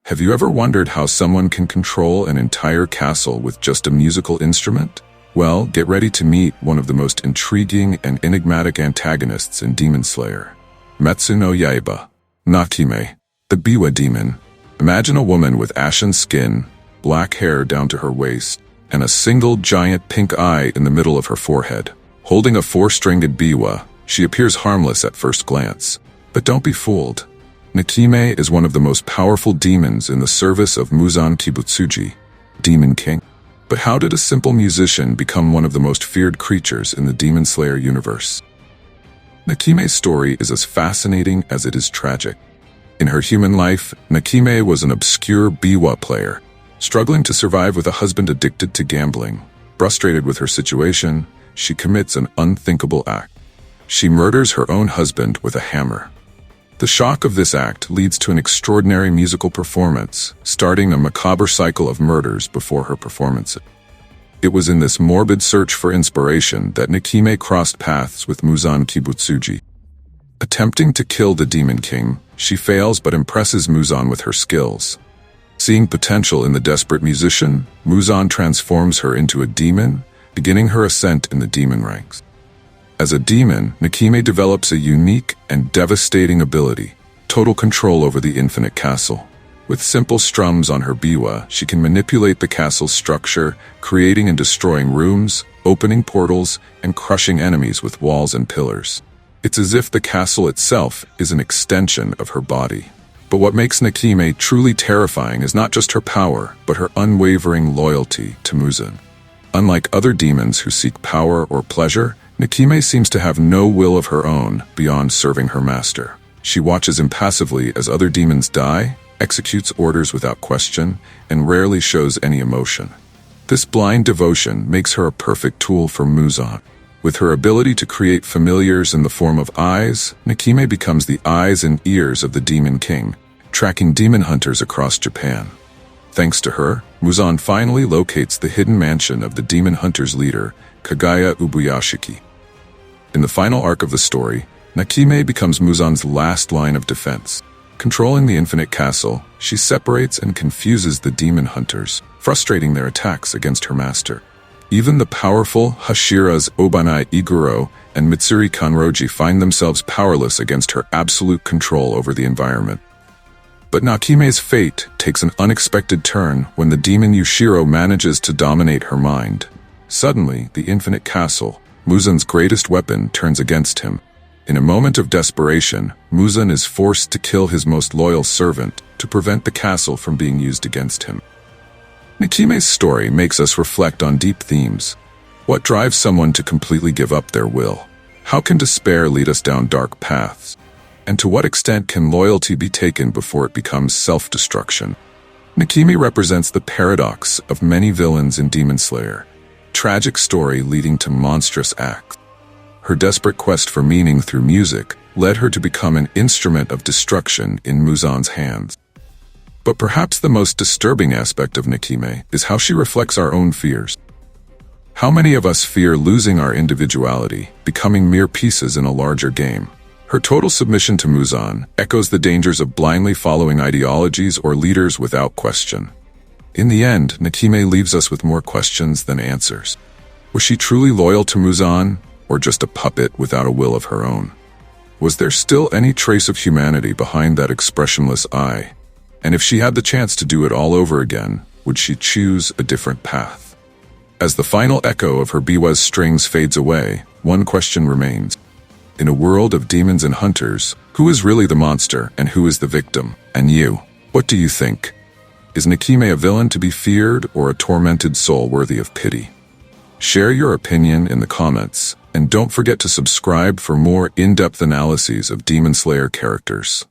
Have you ever wondered how someone can control an entire castle with just a musical instrument? Well, get ready to meet one of the most intriguing and enigmatic antagonists in Demon Slayer. Metsu no Yaiba, Nakime, the Biwa demon. Imagine a woman with ashen skin, black hair down to her waist, and a single giant pink eye in the middle of her forehead. Holding a four-stringed Biwa, she appears harmless at first glance. But don't be fooled. Nakime is one of the most powerful demons in the service of Muzan Kibutsuji, Demon King. But how did a simple musician become one of the most feared creatures in the Demon Slayer universe? Nakime's story is as fascinating as it is tragic. In her human life, Nakime was an obscure Biwa player, struggling to survive with a husband addicted to gambling. Frustrated with her situation, she commits an unthinkable act. She murders her own husband with a hammer. The shock of this act leads to an extraordinary musical performance, starting a macabre cycle of murders before her performance. It was in this morbid search for inspiration that Nakime crossed paths with Muzan Kibutsuji. Attempting to kill the Demon King, she fails but impresses Muzan with her skills. Seeing potential in the desperate musician, Muzan transforms her into a demon, beginning her ascent in the demon ranks. As a demon, Nakime develops a unique and devastating ability, total control over the infinite castle. With simple strums on her biwa, she can manipulate the castle's structure, creating and destroying rooms, opening portals, and crushing enemies with walls and pillars. It's as if the castle itself is an extension of her body. But what makes Nakime truly terrifying is not just her power, but her unwavering loyalty to Muzan. Unlike other demons who seek power or pleasure, Nakime seems to have no will of her own beyond serving her master. She watches impassively as other demons die, executes orders without question, and rarely shows any emotion. This blind devotion makes her a perfect tool for Muzan. With her ability to create familiars in the form of eyes, Nakime becomes the eyes and ears of the Demon King, tracking demon hunters across Japan. Thanks to her, Muzan finally locates the hidden mansion of the demon hunter's leader, Kagaya Ubuyashiki. In the final arc of the story, Nakime becomes Muzan's last line of defense. Controlling the infinite castle, she separates and confuses the demon hunters, frustrating their attacks against her master. Even the powerful Hashira's Obanai Iguro and Mitsuri Kanroji find themselves powerless against her absolute control over the environment. But Nakime's fate takes an unexpected turn when the demon Yushiro manages to dominate her mind. Suddenly, the infinite castle, Muzan's greatest weapon, turns against him. In a moment of desperation, Muzan is forced to kill his most loyal servant to prevent the castle from being used against him. Nakime's story makes us reflect on deep themes. What drives someone to completely give up their will? How can despair lead us down dark paths? And to what extent can loyalty be taken before it becomes self-destruction? Nakime represents the paradox of many villains in Demon Slayer. Tragic story leading to monstrous acts. Her desperate quest for meaning through music led her to become an instrument of destruction in Muzan's hands. But perhaps the most disturbing aspect of Nakime is how she reflects our own fears. How many of us fear losing our individuality, becoming mere pieces in a larger game? Her total submission to Muzan echoes the dangers of blindly following ideologies or leaders without question. In the end, Nakime leaves us with more questions than answers. Was she truly loyal to Muzan, or just a puppet without a will of her own? Was there still any trace of humanity behind that expressionless eye? And if she had the chance to do it all over again, would she choose a different path? As the final echo of her biwa's strings fades away, one question remains. In a world of demons and hunters, who is really the monster and who is the victim? And you, what do you think? Is Nakime a villain to be feared or a tormented soul worthy of pity? Share your opinion in the comments, and don't forget to subscribe for more in-depth analyses of Demon Slayer characters.